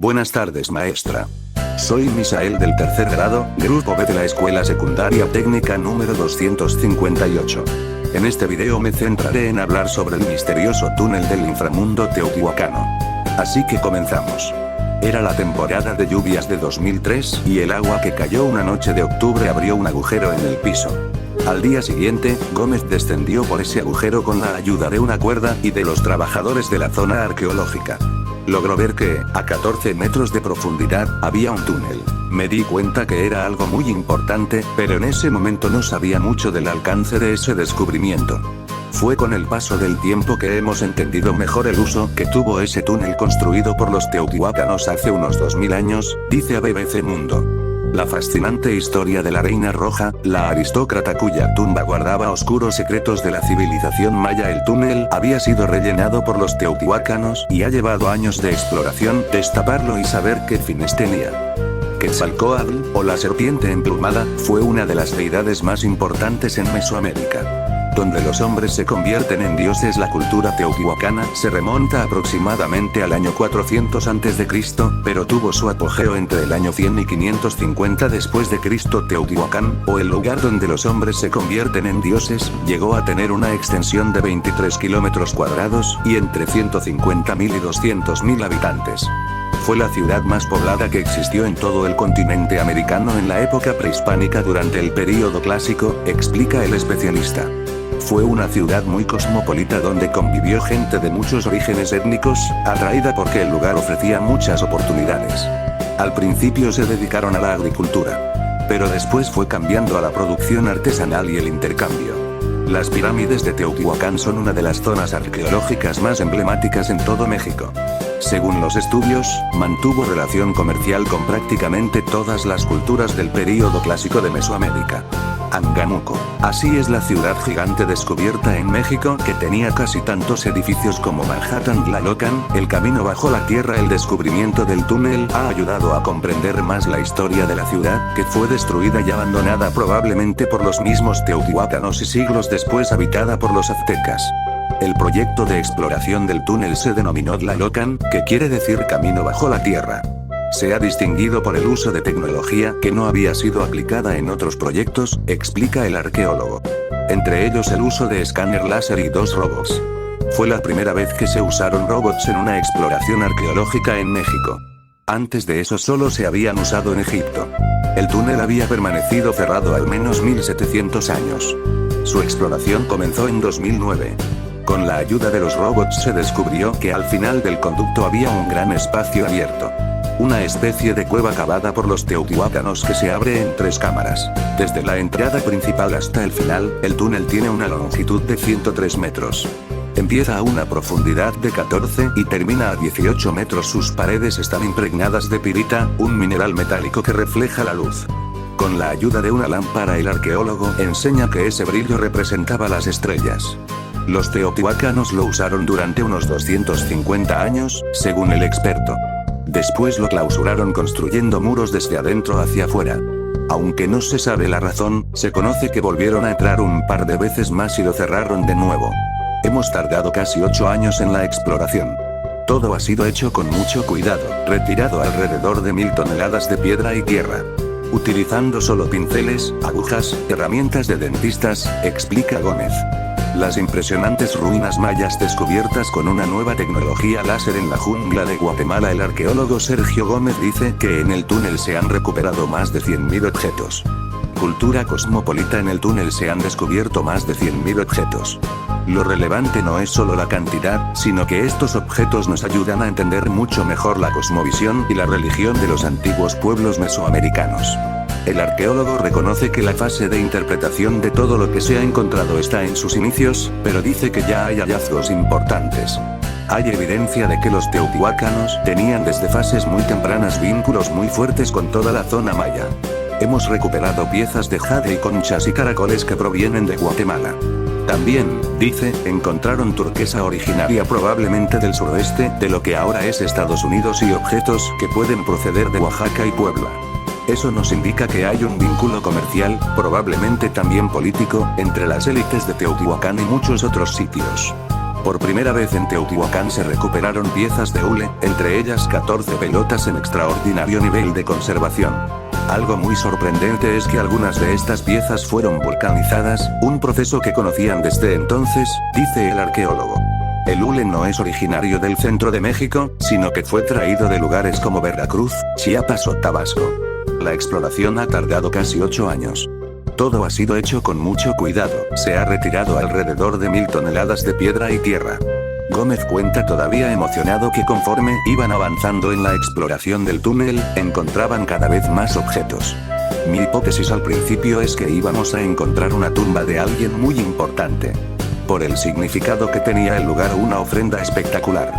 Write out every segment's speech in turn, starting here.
Buenas tardes, maestra. Soy Misael del tercer grado, grupo B de la Escuela Secundaria Técnica número 258. En este video me centraré en hablar sobre el misterioso túnel del inframundo teotihuacano. Así que comenzamos. Era la temporada de lluvias de 2003 y el agua que cayó una noche de octubre abrió un agujero en el piso. Al día siguiente, Gómez descendió por ese agujero con la ayuda de una cuerda y de los trabajadores de la zona arqueológica. Logró ver que, a 14 metros de profundidad, había un túnel. Me di cuenta que era algo muy importante, pero en ese momento no sabía mucho del alcance de ese descubrimiento. Fue con el paso del tiempo que hemos entendido mejor el uso que tuvo ese túnel construido por los teotihuacanos hace unos 2000 años, dice a BBC Mundo. La fascinante historia de la Reina Roja, la aristócrata cuya tumba guardaba oscuros secretos de la civilización maya. El túnel había sido rellenado por los teotihuacanos y ha llevado años de exploración, destaparlo y saber qué fines tenía. Quetzalcóatl, o la serpiente emplumada, fue una de las deidades más importantes en Mesoamérica. Donde los hombres se convierten en dioses. La cultura teotihuacana se remonta aproximadamente al año 400 a.C., pero tuvo su apogeo entre el año 100 y 550 después de Cristo. Teotihuacán, o el lugar donde los hombres se convierten en dioses, llegó a tener una extensión de 23 kilómetros cuadrados y entre 150.000 y 200.000 habitantes. Fue la ciudad más poblada que existió en todo el continente americano en la época prehispánica durante el período clásico, explica el especialista. Fue una ciudad muy cosmopolita donde convivió gente de muchos orígenes étnicos, atraída porque el lugar ofrecía muchas oportunidades. Al principio se dedicaron a la agricultura, pero después fue cambiando a la producción artesanal y el intercambio. Las pirámides de Teotihuacán son una de las zonas arqueológicas más emblemáticas en todo México. Según los estudios, mantuvo relación comercial con prácticamente todas las culturas del período clásico de Mesoamérica. Angamuco. Así es la ciudad gigante descubierta en México que tenía casi tantos edificios como Manhattan. Tlalocan, el camino bajo la tierra. El descubrimiento del túnel ha ayudado a comprender más la historia de la ciudad, que fue destruida y abandonada probablemente por los mismos teotihuacanos y siglos después habitada por los aztecas. El proyecto de exploración del túnel se denominó Tlalocan, que quiere decir camino bajo la tierra. Se ha distinguido por el uso de tecnología que no había sido aplicada en otros proyectos, explica el arqueólogo. Entre ellos el uso de escáner láser y 2 robots. Fue la primera vez que se usaron robots en una exploración arqueológica en México. Antes de eso solo se habían usado en Egipto. El túnel había permanecido cerrado al menos 1700 años. Su exploración comenzó en 2009. Con la ayuda de los robots se descubrió que al final del conducto había un gran espacio abierto. Una especie de cueva cavada por los teotihuacanos que se abre en 3 cámaras. Desde la entrada principal hasta el final, el túnel tiene una longitud de 103 metros. Empieza a una profundidad de 14 y termina a 18 metros. Sus paredes están impregnadas de pirita, un mineral metálico que refleja la luz. Con la ayuda de una lámpara el arqueólogo enseña que ese brillo representaba las estrellas. Los teotihuacanos lo usaron durante unos 250 años, según el experto. Después lo clausuraron construyendo muros desde adentro hacia afuera. Aunque no se sabe la razón, se conoce que volvieron a entrar un par de veces más y lo cerraron de nuevo. Hemos tardado casi 8 años en la exploración. Todo ha sido hecho con mucho cuidado, retirado alrededor de 1000 toneladas de piedra y tierra. Utilizando solo pinceles, agujas, herramientas de dentistas, explica Gómez. Las impresionantes ruinas mayas descubiertas con una nueva tecnología láser en la jungla de Guatemala. El arqueólogo Sergio Gómez dice que en el túnel se han recuperado más de 100.000 objetos. Cultura cosmopolita. En el túnel se han descubierto más de 100.000 objetos. Lo relevante no es solo la cantidad, sino que estos objetos nos ayudan a entender mucho mejor la cosmovisión y la religión de los antiguos pueblos mesoamericanos. El arqueólogo reconoce que la fase de interpretación de todo lo que se ha encontrado está en sus inicios, pero dice que ya hay hallazgos importantes. Hay evidencia de que los teotihuacanos tenían desde fases muy tempranas vínculos muy fuertes con toda la zona maya. Hemos recuperado piezas de jade y conchas y caracoles que provienen de Guatemala. También, dice, encontraron turquesa originaria probablemente del suroeste de lo que ahora es Estados Unidos y objetos que pueden proceder de Oaxaca y Puebla. Eso nos indica que hay un vínculo comercial, probablemente también político, entre las élites de Teotihuacán y muchos otros sitios. Por primera vez en Teotihuacán se recuperaron piezas de hule, entre ellas 14 pelotas en extraordinario nivel de conservación. Algo muy sorprendente es que algunas de estas piezas fueron vulcanizadas, un proceso que conocían desde entonces, dice el arqueólogo. El hule no es originario del centro de México, sino que fue traído de lugares como Veracruz, Chiapas o Tabasco. La exploración ha tardado casi 8 años. Todo ha sido hecho con mucho cuidado, se ha retirado alrededor de 1000 toneladas de piedra y tierra. Gómez cuenta todavía emocionado que conforme iban avanzando en la exploración del túnel, encontraban cada vez más objetos. Mi hipótesis al principio es que íbamos a encontrar una tumba de alguien muy importante. Por el significado que tenía el lugar, una ofrenda espectacular.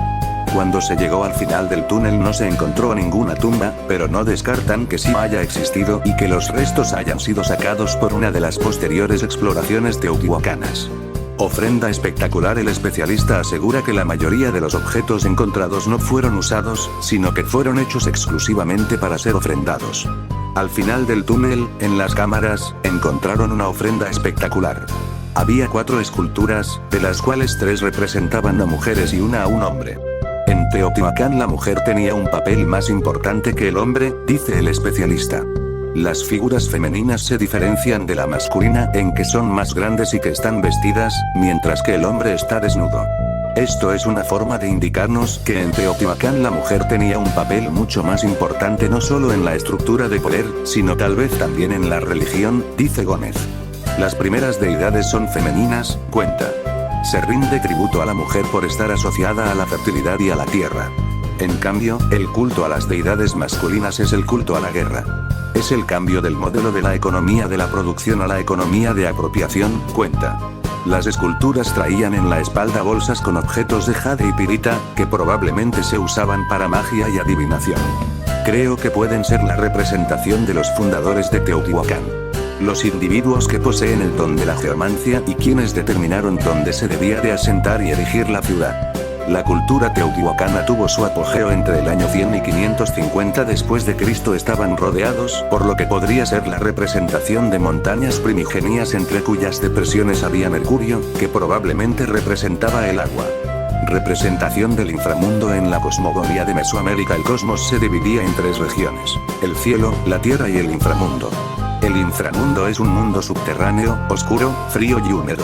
Cuando se llegó al final del túnel no se encontró ninguna tumba, pero no descartan que sí haya existido y que los restos hayan sido sacados por una de las posteriores exploraciones teotihuacanas. Ofrenda espectacular. El especialista asegura que la mayoría de los objetos encontrados no fueron usados, sino que fueron hechos exclusivamente para ser ofrendados. Al final del túnel, en las cámaras, encontraron una ofrenda espectacular. Había 4 esculturas, de las cuales 3 representaban a mujeres y una a un hombre. En Teotihuacán la mujer tenía un papel más importante que el hombre, dice el especialista. Las figuras femeninas se diferencian de la masculina en que son más grandes y que están vestidas, mientras que el hombre está desnudo. Esto es una forma de indicarnos que en Teotihuacán la mujer tenía un papel mucho más importante no solo en la estructura de poder, sino tal vez también en la religión, dice Gómez. Las primeras deidades son femeninas, cuenta. Se rinde tributo a la mujer por estar asociada a la fertilidad y a la tierra. En cambio, el culto a las deidades masculinas es el culto a la guerra. Es el cambio del modelo de la economía de la producción a la economía de apropiación, cuenta. Las esculturas traían en la espalda bolsas con objetos de jade y pirita, que probablemente se usaban para magia y adivinación. Creo que pueden ser la representación de los fundadores de Teotihuacán. Los individuos que poseen el don de la geomancia y quienes determinaron dónde se debía de asentar y erigir la ciudad. La cultura teotihuacana tuvo su apogeo entre el año 100 y 550 después de Cristo. Estaban rodeados, por lo que podría ser la representación de montañas primigenias entre cuyas depresiones había mercurio, que probablemente representaba el agua. Representación del inframundo. En la cosmogonía de Mesoamérica el cosmos se dividía en 3 regiones: el cielo, la tierra y el inframundo. El inframundo es un mundo subterráneo, oscuro, frío y húmedo.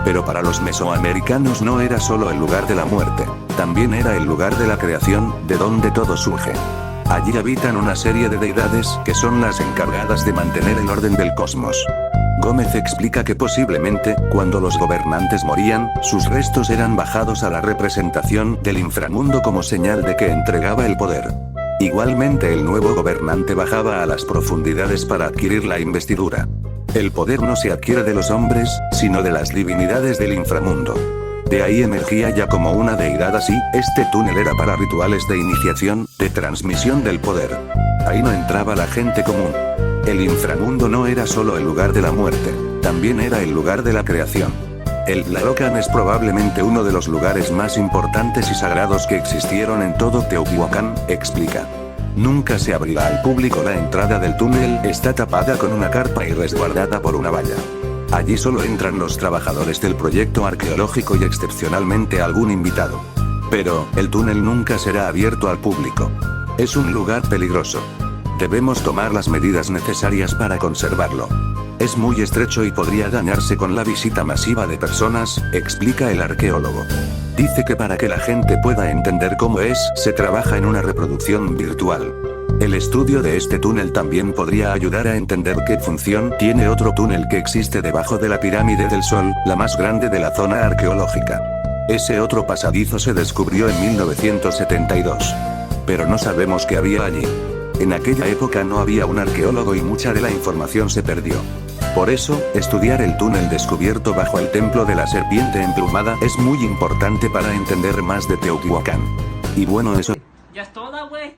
Pero para los mesoamericanos no era solo el lugar de la muerte, también era el lugar de la creación, de donde todo surge. Allí habitan una serie de deidades que son las encargadas de mantener el orden del cosmos. Gómez explica que posiblemente, cuando los gobernantes morían, sus restos eran bajados a la representación del inframundo como señal de que entregaba el poder. Igualmente el nuevo gobernante bajaba a las profundidades para adquirir la investidura. El poder no se adquiere de los hombres, sino de las divinidades del inframundo. De ahí emergía ya como una deidad así. Este túnel era para rituales de iniciación, de transmisión del poder. Ahí no entraba la gente común. El inframundo no era solo el lugar de la muerte, también era el lugar de la creación. El Tlarocan es probablemente uno de los lugares más importantes y sagrados que existieron en todo Teotihuacán, explica. Nunca se abrirá al público la entrada del túnel, está tapada con una carpa y resguardada por una valla. Allí solo entran los trabajadores del proyecto arqueológico y excepcionalmente algún invitado. Pero, el túnel nunca será abierto al público. Es un lugar peligroso. Debemos tomar las medidas necesarias para conservarlo. Es muy estrecho y podría dañarse con la visita masiva de personas, explica el arqueólogo. Dice que para que la gente pueda entender cómo es, se trabaja en una reproducción virtual. El estudio de este túnel también podría ayudar a entender qué función tiene otro túnel que existe debajo de la pirámide del Sol, la más grande de la zona arqueológica. Ese otro pasadizo se descubrió en 1972. Pero no sabemos qué había allí. En aquella época no había un arqueólogo y mucha de la información se perdió. Por eso, estudiar el túnel descubierto bajo el templo de la serpiente emplumada es muy importante para entender más de Teotihuacán. Y bueno, eso. Ya es toda, güey.